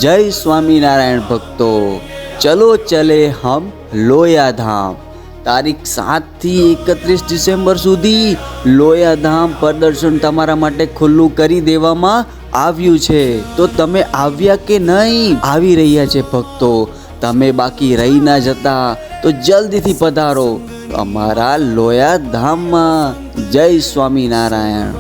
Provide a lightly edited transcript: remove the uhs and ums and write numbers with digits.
जय स्वामीनारायण भक्तो, चलो चले हम लोयाधाम। તારીખ 7 થી 31 ડિસેમ્બર સુધી લોયાધામ પ્રદર્શન તમારા માટે ખુલ્લું કરી દેવામાં આવ્યું છે। તો તમે આવ્યા કે નહીં? આવી રહ્યા છે ભક્તો, તમે બાકી રહી ના જતા તો જલ્દીથી પધારો અમારા લોયાધામમાં। જય સ્વામિનારાયણ।